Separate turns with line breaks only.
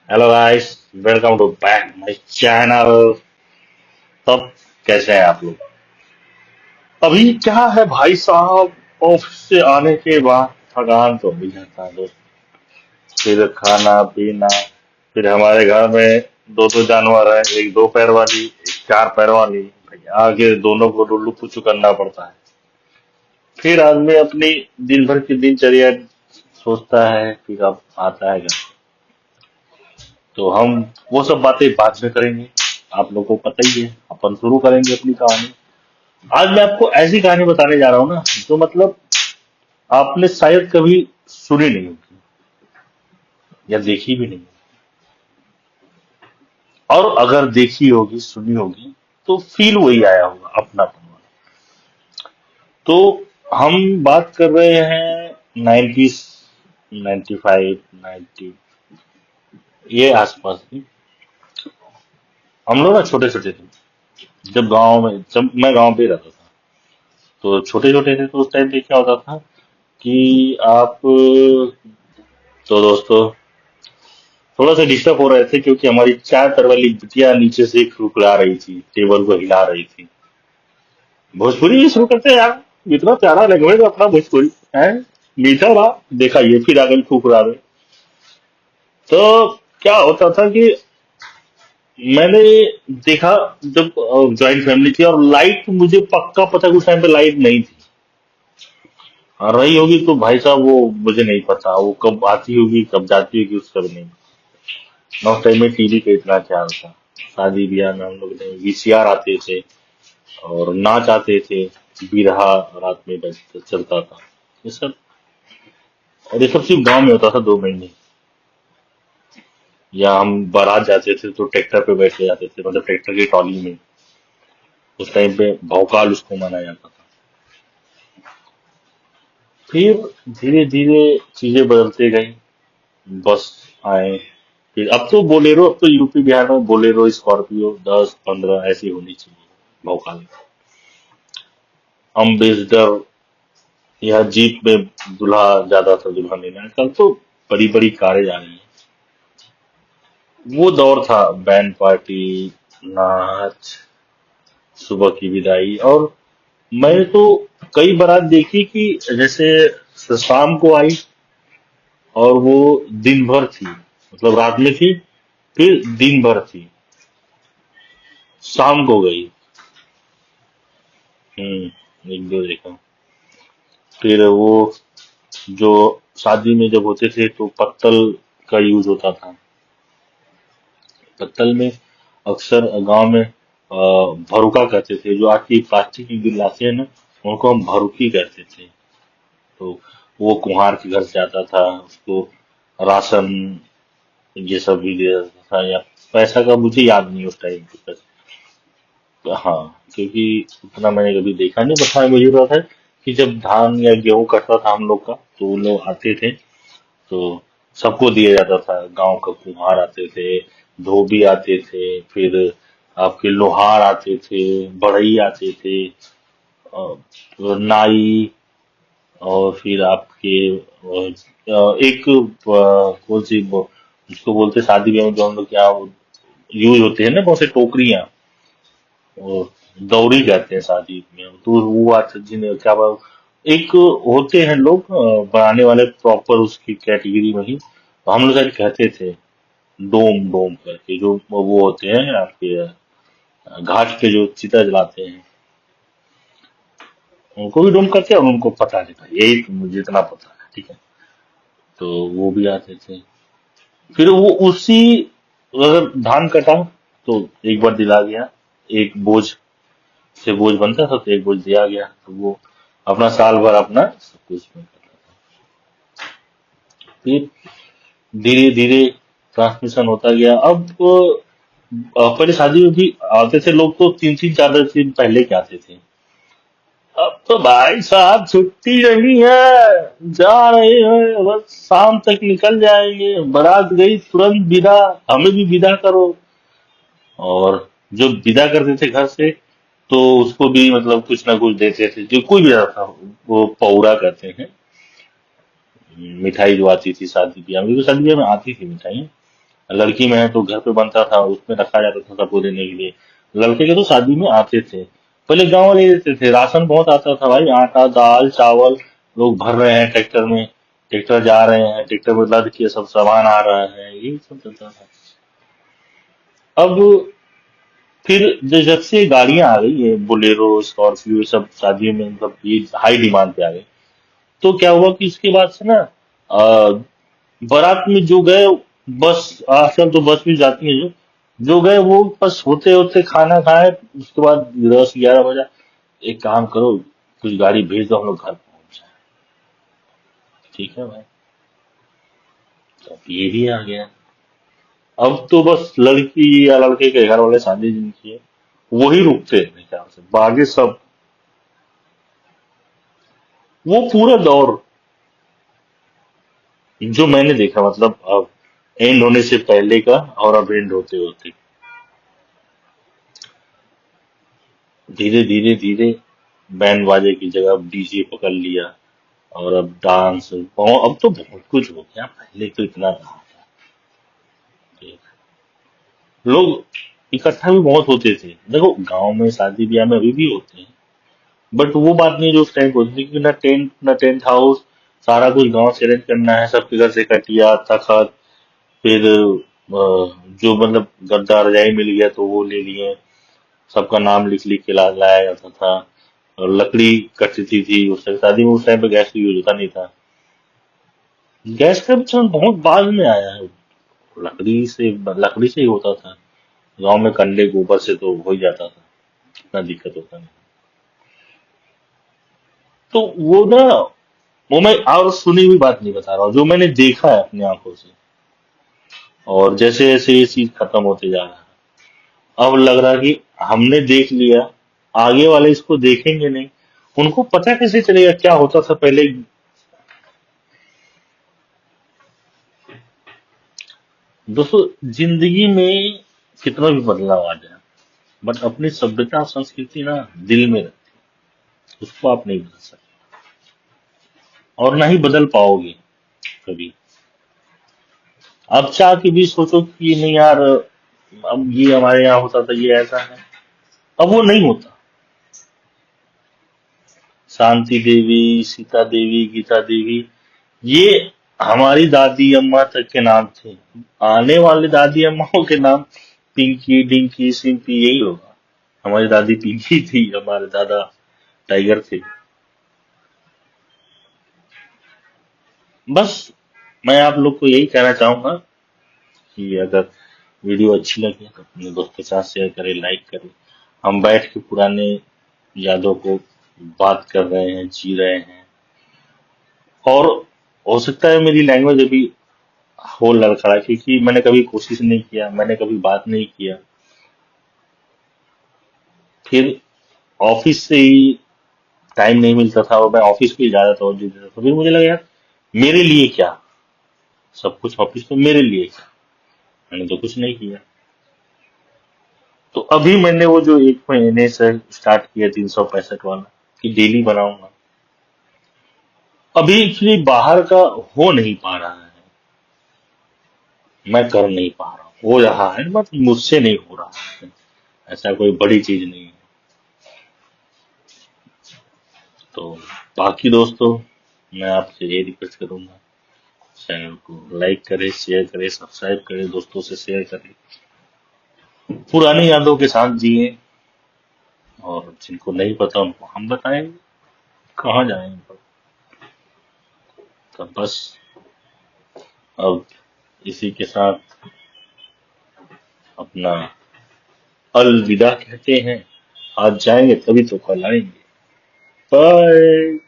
Hello guys, welcome to back my channel. तब कैसे हैं आप लोग? अभी क्या है भाई साहब, ऑफिस से आने के बाद थकान तो मिल जाता है दोस्त। फिर खाना पीना, फिर हमारे घर में दो दो जानवर है, एक दो पैर वाली एक चार पैर वाली। भाई आगे दोनों को लुल्लू पुच्चू करना पड़ता है। फिर आदमी अपनी दिन भर की दिनचर्या सोचता है, फिर अब आता है घर। तो हम वो सब बातें बाद में करेंगे। आप लोगों को पता ही है, अपन शुरू करेंगे अपनी कहानी। आज मैं आपको ऐसी कहानी बताने जा रहा हूँ ना, जो मतलब आपने शायद कभी सुनी नहीं होगी या देखी भी नहीं। और अगर देखी होगी सुनी होगी तो फील वही आया होगा, अपनापन वाला। तो हम बात कर रहे हैं 90s, 95, 90 ये आसपास की। हम लोग ना छोटे छोटे थे, जब मैं गांव पे रहता था। तो छोटे छोटे थे तो उस टाइम पे क्या होता था कि आप तो दोस्तों थोड़ा सा डिस्टर्ब हो रहे थे, क्योंकि हमारी चार पैर वाली बिटिया नीचे से फुकला रही थी, टेबल को हिला रही थी। भोजपुरी भी शुरू करते हैं यार, इतना प्यारा लैंग्वेज अपना भोजपुरी है। मीठा बा। देखा, ये फिर आ गई फुकरा रहे। तो क्या होता था कि मैंने देखा, जब ज्वाइंट फैमिली थी और लाइट, मुझे पक्का पता कि उस टाइम पे लाइट नहीं थी। और रही होगी तो भाई साहब वो मुझे नहीं पता, वो कब आती होगी कब जाती होगी उसका भी नहीं। ना उस टाइम में टीवी का इतना ख्याल था। शादी ब्याह में हम लोग ने वीसीआर आते थे और नाच आते थे। बिरहा रात में चलता था ये सब। और ये सब सिर्फ गांव में होता था 2 महीने। या हम बारात जाते थे तो ट्रैक्टर पे बैठ के जाते थे, मतलब ट्रैक्टर की ट्रॉली में। उस टाइम पे भौकाल उसको माना जाता था। फिर धीरे धीरे चीजें बदलते गई। बस आए। फिर अब तो बोलेरो, अब तो यूपी बिहार में बोलेरो स्कॉर्पियो 10-15 ऐसी होनी चाहिए भौकाल। अम्बेसडर या जीप में दूल्हा ज्यादा था, दुल्हन लेने। आजकल तो बड़ी बड़ी कारें जा रही हैं। वो दौर था, बैंड पार्टी, नाच, सुबह की विदाई। और मैं तो कई बारात देखी कि जैसे शाम को आई और वो दिन भर थी, मतलब रात में थी, फिर दिन भर थी, शाम को गई। एक दो देखा। फिर वो जो शादी में जब होते थे तो पत्तल का यूज होता था। पत्तल में अक्सर गांव में भरुका कहते थे। जो आज की प्लास्टिक की गिलासें हैं ना, उनको हम भरुकी कहते थे। तो वो कुम्हार के घर से आता था, उसको राशन ये सब भी दिया जाता था। या पैसा का मुझे याद नहीं उस टाइम पे। हाँ, क्योंकि उतना मैंने कभी देखा नहीं। बस हाँ, मुझे पता था कि जब धान या गेहूं कटता था हम लोग का, तो वो लोग आते थे। तो सबको दिया जाता था। गांव का कुम्हार आते थे, धोबी आते थे, फिर आपके लोहार आते थे, बढ़ई आते थे, नाई। और फिर आपके एक कौन सी जिसको बोलते शादी ब्याह में जो हम लोग क्या यूज होते हैं ना, बहुत से टोकरियां, वो दौरी कहते हैं शादी में। तो वो आज जिन्हें क्या एक होते हैं लोग बनाने वाले प्रॉपर उसकी कैटेगरी में ही। तो हम लोग शायद कहते थे डोम डोम करके, जो वो होते हैं आपके घाट पे जो चिता जलाते हैं, उनको भी डोम करते हैं। और उनको पता नहीं था, यही तो मुझे इतना पता है, ठीक है। तो वो भी आते थे। फिर वो उसी, अगर धान कटा तो एक बार दिला गया, एक बोझ से बोझ बनता था तो एक बोझ दिया गया, तो वो अपना साल भर अपना सब कुछ में करता था। फिर धीरे धीरे ट्रांसमिशन होता गया। अब पहले शादी में भी आते थे लोग तो 3-3 4 दिन पहले के आते थे। अब तो भाई साहब छुट्टी नहीं है, जा रहे हैं बस शाम तक निकल जाएंगे, बारात गई तुरंत विदा, हमें भी विदा करो। और जो विदा करते थे घर से, तो उसको भी मतलब कुछ ना कुछ देते थे, जो कोई भी आता था। वो पौरा कहते हैं, मिठाई जो आती थी शादी ब्याह में, तो शादी ब्याह में आती थी मिठाई। लड़की में है तो घर पे बनता था, उसमें रखा जाता था सबको देने के लिए। लड़के के तो शादी में आते थे, पहले गांव वाले देते थे, राशन बहुत आता था भाई, आटा दाल चावल। लोग भर रहे हैं ट्रैक्टर में, ट्रैक्टर जा रहे हैं, ट्रैक्टर में लद के सब सामान आ रहा है, यही सब चलता था। अब फिर जब से गाड़ियां आ गई है, बोलेरो स्कॉर्पियो, ये सब शादियों में मतलब ये हाई डिमांड पे आ गई। तो क्या हुआ कि इसके बाद से ना बारात में जो गए, बस आजकल तो बस भी जाती है, जो जो गए वो बस होते होते खाना खाए, उसके बाद 10-11 बजा। एक काम करो, कुछ गाड़ी भेज दो, हम लोग घर पहुंच जाए। ठीक है भाई, तो अब ये भी आ गया। अब तो बस लड़की या लड़के के घर वाले शादी जिनकी है वही रुकते हैं मेरे ख्याल से, बाकी सब वो पूरा दौर जो मैंने देखा, मतलब अब एंड होने से पहले का और अब एंड होते होते धीरे धीरे धीरे बैंड बाजे की जगह अब डीजे पकड़ लिया। और अब डांस, अब तो बहुत कुछ हो गया, पहले तो इतना कहाँ था। लोग इकट्ठा भी बहुत होते थे, देखो गांव में शादी ब्याह में अभी भी होते हैं, बट वो बात नहीं जो उस टाइम होती थी, कि ना टेंट ना टेंट हाउस, सारा कुछ गांव से अरेंज करना है, सबके घर से कटिया तखत, फिर जो मतलब गद्दा रजाई मिल गया तो वो ले लिए, सबका नाम लिख लिख के लाया जाता था। और लकड़ी कटती थी उस टाइम शादी में, उस टाइम पे गैस का यूज होता नहीं था। गैस का भी चलन बहुत बाद में आया है, लकड़ी से ही होता था। गांव में कंडे गोबर से तो हो ही जाता था, इतना दिक्कत होता नहीं। तो वो ना, वो मैं और सुनी हुई बात नहीं बता रहा हूँ, जो मैंने देखा है अपनी आंखों से। और जैसे जैसे ये चीज खत्म होते जा रहा है, अब लग रहा है कि हमने देख लिया, आगे वाले इसको देखेंगे नहीं, उनको पता कैसे चलेगा क्या होता था पहले। दोस्तों, जिंदगी में कितना भी बदलाव आ जाए, बट अपनी सभ्यता संस्कृति ना दिल में रहती है, उसको आप नहीं बदल सकते, और ना ही बदल पाओगे कभी। अब चाह के भी सोचो कि नहीं यार, अब ये हमारे यहाँ होता था, ये ऐसा है, अब वो नहीं होता। शांति देवी, सीता देवी, गीता देवी, ये हमारी दादी अम्मा तक के नाम थे। आने वाले दादी अम्माओं के नाम पिंकी डिंकी सिंपी यही होगा। हमारी दादी पिंकी थी, हमारे दादा टाइगर थे। बस मैं आप लोग को यही कहना चाहूंगा कि अगर वीडियो अच्छी लगे तो अपने दोस्त के साथ शेयर करें, लाइक करें। हम बैठ के पुराने यादों को बात कर रहे हैं, जी रहे हैं। और हो सकता है मेरी लैंग्वेज अभी हो लड़खड़ा, क्योंकि मैंने कभी कोशिश नहीं किया, मैंने कभी बात नहीं किया। फिर ऑफिस से ही टाइम नहीं मिलता था, और मैं ऑफिस पे ज्यादा तवज्जो देता था, फिर मुझे लगा यार मेरे लिए क्या, सब कुछ ऑफिस में, मेरे लिए क्या, मैंने तो कुछ नहीं किया। तो अभी मैंने वो जो 1 महीने से स्टार्ट किया 365 वाला, कि डेली बनाऊंगा, अभी एक्चुअली बाहर का हो नहीं पा रहा है, मैं कर नहीं पा रहा हूँ, हो रहा है बट मुझसे नहीं हो रहा है, ऐसा कोई बड़ी चीज नहीं है। तो बाकी दोस्तों, मैं आपसे ये रिक्वेस्ट करूंगा, चैनल को लाइक करें, शेयर करें, सब्सक्राइब करें, दोस्तों से शेयर करें, पुरानी यादों के साथ जिए। और जिनको नहीं पता उनको हम बताएंगे, कहाँ जाएंगे। तो बस अब इसी के साथ अपना अलविदा कहते हैं। आज जाएंगे तभी तो कल आएंगे। बाय।